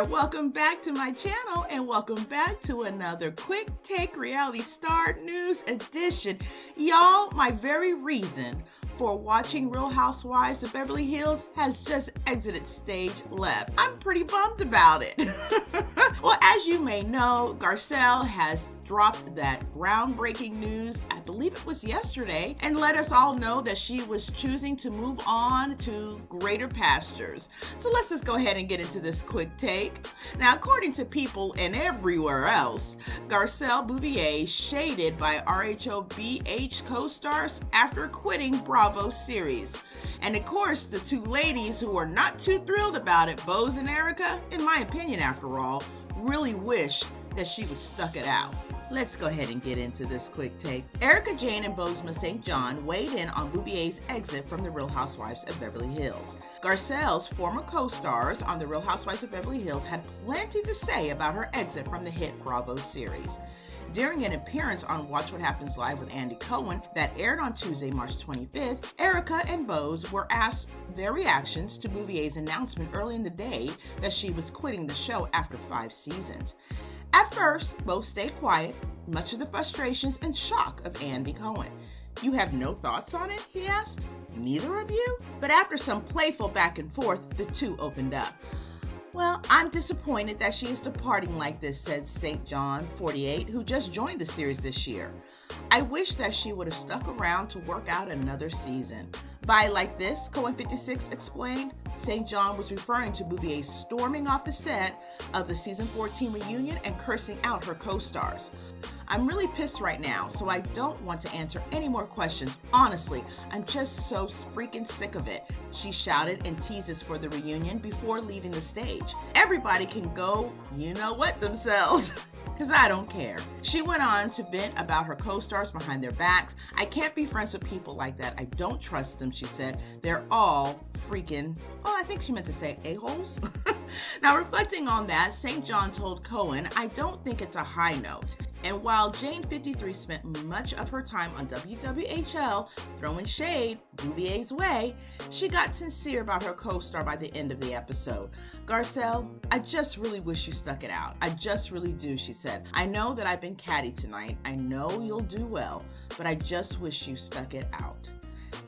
welcome back to my channel and welcome back to another quick take reality star news edition. Y'all, my very reason for watching Real Housewives of Beverly Hills has just exited stage left. I'm pretty bummed about it. Well, as you may know, Garcelle has dropped that groundbreaking news, I believe it was yesterday, and let us all know that she was choosing to move on to greener pastures. So let's just go ahead and get into this quick take. Now, according to People and everywhere else, Garcelle Beauvais shaded by RHOBH co-stars after quitting Bravo series. And of course, the two ladies who are not too thrilled about it, Boz and Erica, in my opinion after all, really wish that she would stuck it out. Let's go ahead and get into this quick take. Erica Jane and Bozoma St. John weighed in on Beauvais' exit from The Real Housewives of Beverly Hills. Garcelle's former co-stars on The Real Housewives of Beverly Hills had plenty to say about her exit from the hit Bravo series. During an appearance on Watch What Happens Live with Andy Cohen that aired on Tuesday, March 25th, Erica and Boz were asked their reactions to Beauvais' announcement early in the day that she was quitting the show after 5 seasons. At first, both stayed quiet, much to the frustrations and shock of Andy Cohen. "You have no thoughts on it?" he asked. "Neither of you?" But after some playful back and forth, the two opened up. "Well, I'm disappointed that she is departing like this," said St. John, 48, who just joined the series this year. "I wish that she would have stuck around to work out another season." By like this, Cohen 56 explained, St. John was referring to Beauvais storming off the set of the season 14 reunion and cursing out her co-stars. "I'm really pissed right now, so I don't want to answer any more questions. Honestly, I'm just so freaking sick of it," she shouted in teases for the reunion before leaving the stage. "Everybody can go, you know what, themselves. Because I don't care." She went on to vent about her co-stars behind their backs. "I can't be friends with people like that. I don't trust them," she said. "They're all freaking," I think she meant to say a-holes. Now, reflecting on that, St. John told Cohen, "I don't think it's a high note." And while Jane 53 spent much of her time on WWHL throwing shade Beauvais' way, she got sincere about her co-star by the end of the episode. "Garcelle, I just really wish you stuck it out. I just really do," she said. "I know that I've been catty tonight. I know you'll do well, but I just wish you stuck it out."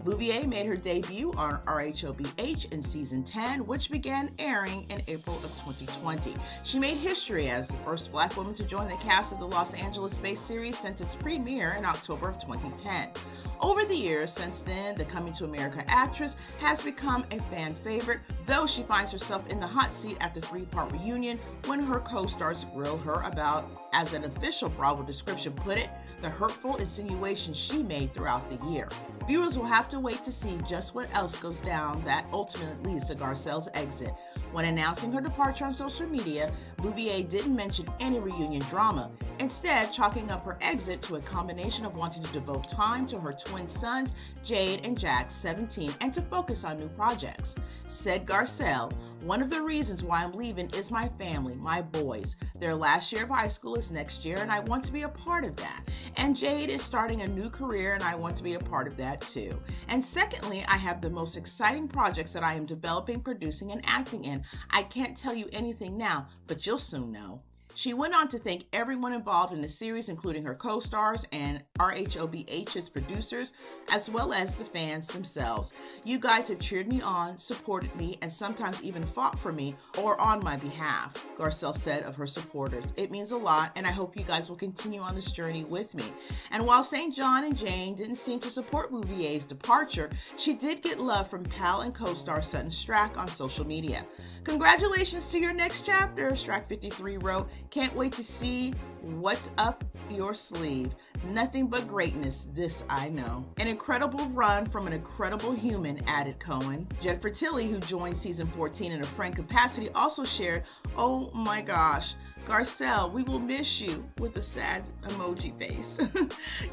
Beauvais made her debut on RHOBH in season 10, which began airing in April of 2020. She made history as the first Black woman to join the cast of the Los Angeles-based series since its premiere in October of 2010. Over the years since then, the Coming to America actress has become a fan favorite, though she finds herself in the hot seat at the 3-part reunion when her co-stars grill her about, as an official Bravo description put it, the hurtful insinuations she made throughout the year. Viewers will have to wait to see just what else goes down that ultimately leads to Garcelle's exit. When announcing her departure on social media, Beauvais didn't mention any reunion drama, instead chalking up her exit to a combination of wanting to devote time to her twin sons, Jade and Jax, 17, and to focus on new projects. Said Garcelle, "One of the reasons why I'm leaving is my family, my boys. Their last year of high school is next year, and I want to be a part of that. And Jade is starting a new career, and I want to be a part of that too. And secondly, I have the most exciting projects that I am developing, producing, and acting in. I can't tell you anything now, but you'll soon know." She went on to thank everyone involved in the series, including her co-stars and RHOBH's producers, as well as the fans themselves. "You guys have cheered me on, supported me, and sometimes even fought for me or on my behalf," Garcelle said of her supporters. "It means a lot, and I hope you guys will continue on this journey with me." And while St. John and Jane didn't seem to support Beauvais' departure, she did get love from pal and co-star Sutton Strack on social media. "Congratulations to your next chapter," Strack 53 wrote. "Can't wait to see what's up your sleeve. Nothing but greatness, this I know." "An incredible run from an incredible human," added Cohen. Jennifer Tilly, who joined season 14 in a friend capacity, also shared, "Oh my gosh, Garcelle, we will miss you," with a sad emoji face.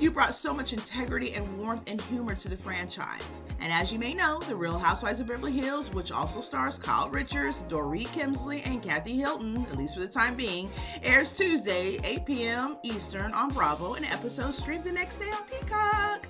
"You brought so much integrity and warmth and humor to the franchise." And as you may know, The Real Housewives of Beverly Hills, which also stars Kyle Richards, Dorit Kemsley, and Kathy Hilton, at least for the time being, airs Tuesday, 8 p.m. Eastern on Bravo, and episodes stream the next day on Peacock.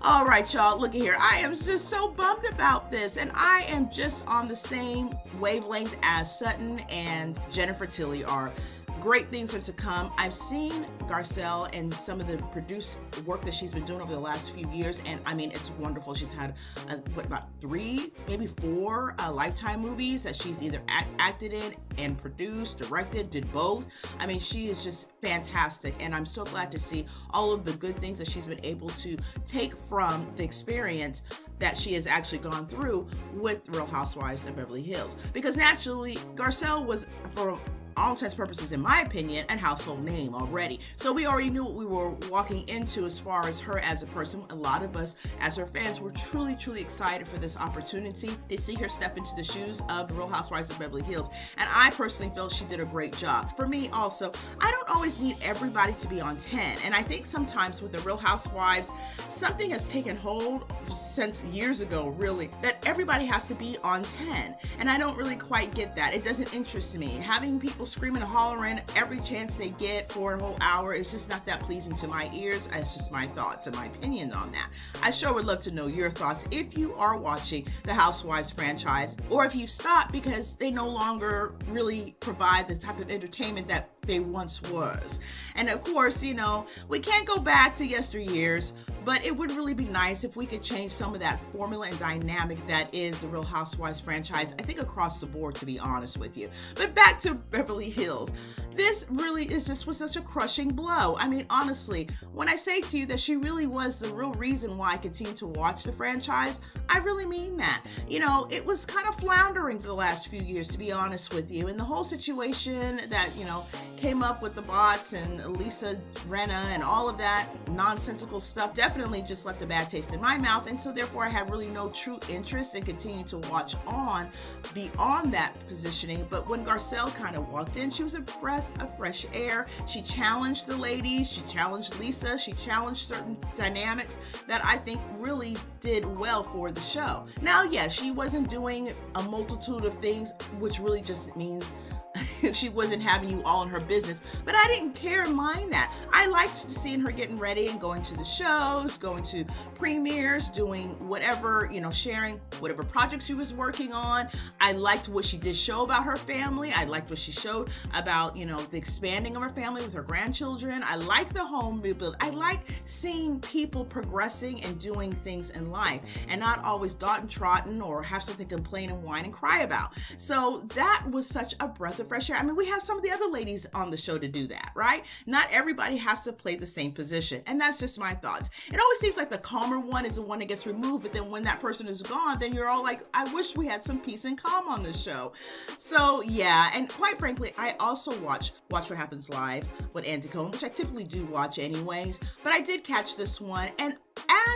All right, y'all, look at here. I am just so bummed about this, and I am just on the same wavelength as Sutton and Jennifer Tilly are. Great things are to come. I've seen Garcelle and some of the produced work that she's been doing over the last few years, and I mean, it's wonderful. She's had about 3, maybe 4 Lifetime movies that she's either acted in and produced, directed, did both. I mean, she is just fantastic, and I'm so glad to see all of the good things that she's been able to take from the experience that she has actually gone through with Real Housewives of Beverly Hills. Because naturally, Garcelle was, for all intents and purposes, in my opinion, a household name already. So we already knew what we were walking into as far as her as a person. A lot of us, as her fans, were truly, truly excited for this opportunity to see her step into the shoes of the Real Housewives of Beverly Hills. And I personally feel she did a great job. For me also, I don't always need everybody to be on 10. And I think sometimes with the Real Housewives, something has taken hold since years ago, really, that everybody has to be on 10. And I don't really quite get that. It doesn't interest me. Having people screaming and hollering every chance they get for a whole hour is just not that pleasing to my ears. It's just my thoughts and my opinion on that. I sure would love to know your thoughts if you are watching the Housewives franchise, or if you've stopped because they no longer really provide the type of entertainment that they once was. And of course, you know, we can't go back to yesteryears, but it would really be nice if we could change some of that formula and dynamic that is the Real Housewives franchise, I think across the board, to be honest with you. But back to Beverly Hills. This really was such a crushing blow. I mean, honestly, when I say to you that she really was the real reason why I continue to watch the franchise, I really mean that. You know, it was kind of floundering for the last few years, to be honest with you. And the whole situation that, you know, came up with the bots and Lisa Rinna and all of that nonsensical stuff definitely just left a bad taste in my mouth. And so therefore I have really no true interest in continuing to watch on beyond that positioning. But when Garcelle kind of walked in, she was a breath of fresh air. She challenged the ladies, she challenged Lisa, she challenged certain dynamics that I think really did well for the show. Now, yeah, she wasn't doing a multitude of things, which really just means she wasn't having you all in her business, but I didn't care or mind that. I liked seeing her getting ready and going to the shows, going to premieres, doing whatever, you know, sharing whatever projects she was working on. I liked what she did show about her family. I liked what she showed about, you know, the expanding of her family with her grandchildren. I liked the home rebuild. I liked seeing people progressing and doing things in life and not always dot-and-trotting or have something to complain and whine and cry about. So that was such a breath of fresh air. I mean, we have some of the other ladies on the show to do that, right? Not everybody has to play the same position. And that's just my thoughts. It always seems like the calmer one is the one that gets removed, but then when that person is gone, then you're all like, I wish we had some peace and calm on this show. So yeah, and quite frankly, I also watch What Happens Live with Andy Cohen, which I typically do watch anyways, but I did catch this one. And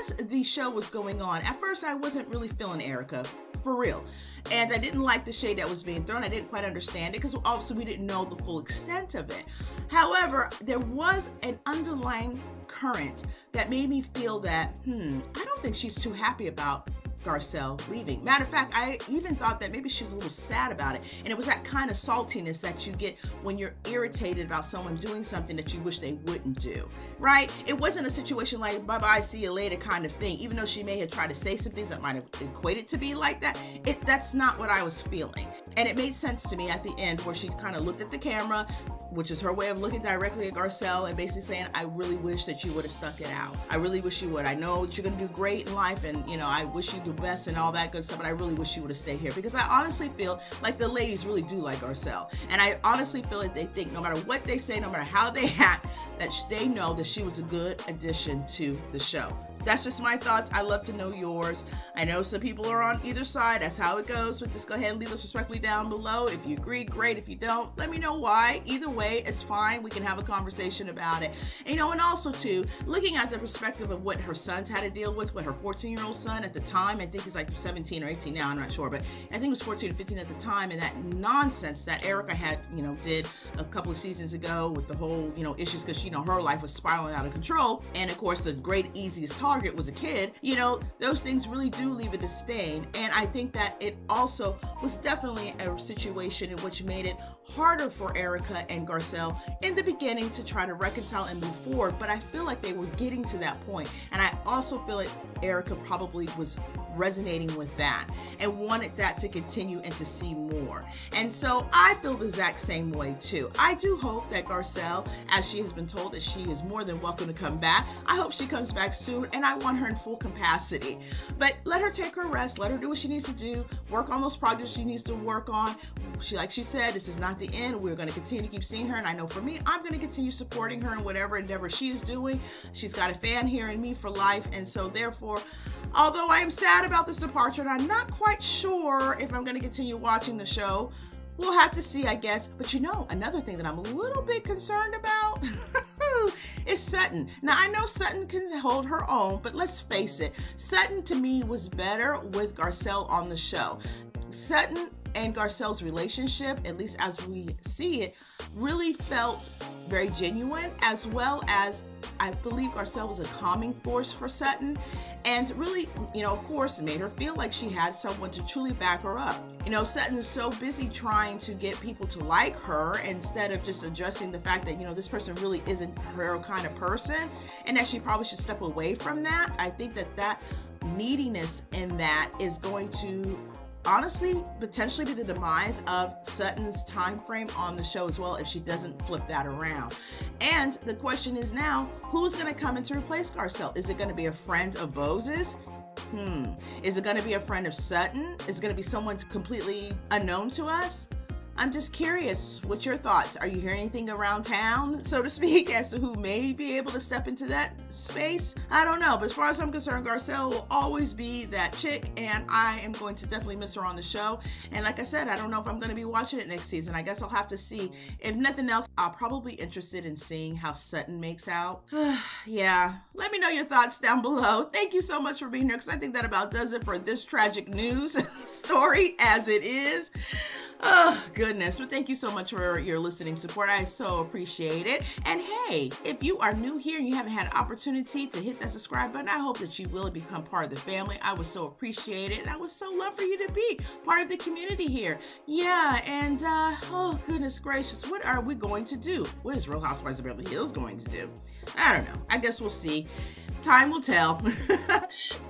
as the show was going on, at first I wasn't really feeling Erica, for real. And I didn't like the shade that was being thrown. I didn't quite understand it because obviously we didn't know the full extent of it. However, there was an underlying current that made me feel that, I don't think she's too happy about Garcelle leaving. Matter of fact, I even thought that maybe she was a little sad about it. And it was that kind of saltiness that you get when you're irritated about someone doing something that you wish they wouldn't do, right? It wasn't a situation like bye-bye, see you later kind of thing, even though she may have tried to say some things that might have equated to be like that. That's not what I was feeling. And it made sense to me at the end where she kind of looked at the camera, which is her way of looking directly at Garcelle and basically saying, I really wish that you would have stuck it out. I really wish you would. I know that you're going to do great in life and, you know, I wish you the best and all that good stuff, but I really wish you would have stayed here because I honestly feel like the ladies really do like Garcelle. And I honestly feel like they think no matter what they say, no matter how they act, that they know that she was a good addition to the show. That's just my thoughts. I love to know yours. I know some people are on either side. That's how it goes. But just go ahead and leave us respectfully down below. If you agree, great. If you don't, let me know why. Either way, it's fine. We can have a conversation about it. And, you know, and also too, looking at the perspective of what her sons had to deal with her 14-year-old son at the time, I think he's like 17 or 18 now, I'm not sure, but I think it was 14 or 15 at the time, and that nonsense that Erica had, you know, did a couple of seasons ago with the whole, you know, issues because, you know, her life was spiraling out of control. And of course, the great easiest talk target was a kid, you know, those things really do leave a disdain. And I think that it also was definitely a situation in which made it harder for Erica and Garcelle in the beginning to try to reconcile and move forward. But I feel like they were getting to that point. And I also feel like Erica probably was resonating with that and wanted that to continue and to see more. And so I feel the exact same way too. I do hope that Garcelle, as she has been told that she is more than welcome to come back, I hope she comes back soon, and I want her in full capacity. But let her take her rest, let her do what she needs to do, work on those projects she needs to work on. Like she said, this is not the end. We're going to continue to keep seeing her, and I know for me, I'm going to continue supporting her in whatever endeavor she is doing. She's got a fan here in me for life, and so therefore, although I am sad about this departure, and I'm not quite sure if I'm going to continue watching the show, we'll have to see, I guess. But you know, another thing that I'm a little bit concerned about is Sutton. Now, I know Sutton can hold her own, but let's face it, Sutton to me was better with Garcelle on the show. Sutton and Garcelle's relationship, at least as we see it, really felt very genuine, as well as I believe Garcelle was a calming force for Sutton, and really, you know, of course, it made her feel like she had someone to truly back her up. You know, Sutton is so busy trying to get people to like her instead of just addressing the fact that, you know, this person really isn't her kind of person, and that she probably should step away from that. I think that that neediness in that is going to honestly potentially be the demise of Sutton's time frame on the show as well, if she doesn't flip that around. And the question is now, who's going to come in to replace Garcelle? Is it going to be a friend of Bose's? Is it going to be a friend of Sutton? Is it going to be someone completely unknown to us? I'm just curious, what's your thoughts? Are you hearing anything around town, so to speak, as to who may be able to step into that space? I don't know, but as far as I'm concerned, Garcelle will always be that chick, and I am going to definitely miss her on the show. And like I said, I don't know if I'm going to be watching it next season. I guess I'll have to see. If nothing else, I'll probably be interested in seeing how Sutton makes out. Yeah, let me know your thoughts down below. Thank you so much for being here, because I think that about does it for this tragic news story as it is. Oh, goodness. But thank you so much for your listening support. I so appreciate it. And hey, if you are new here and you haven't had an opportunity to hit that subscribe button, I hope that you will become part of the family. I would so appreciate it. And I would so love for you to be part of the community here. Yeah, and oh, goodness gracious, what are we going to do? What is Real Housewives of Beverly Hills going to do? I don't know. I guess we'll see. Time will tell.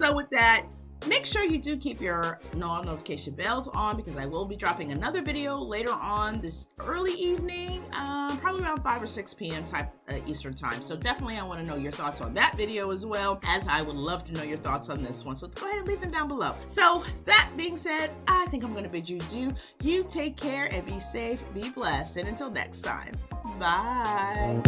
So with that, make sure you do keep your notification bells on, because I will be dropping another video later on this early evening, probably around 5 or 6 p.m. type Eastern time. So definitely I want to know your thoughts on that video, as well as I would love to know your thoughts on this one. So go ahead and leave them down below. So that being said, I think I'm going to bid you adieu. You take care and be safe, be blessed, and until next time, bye.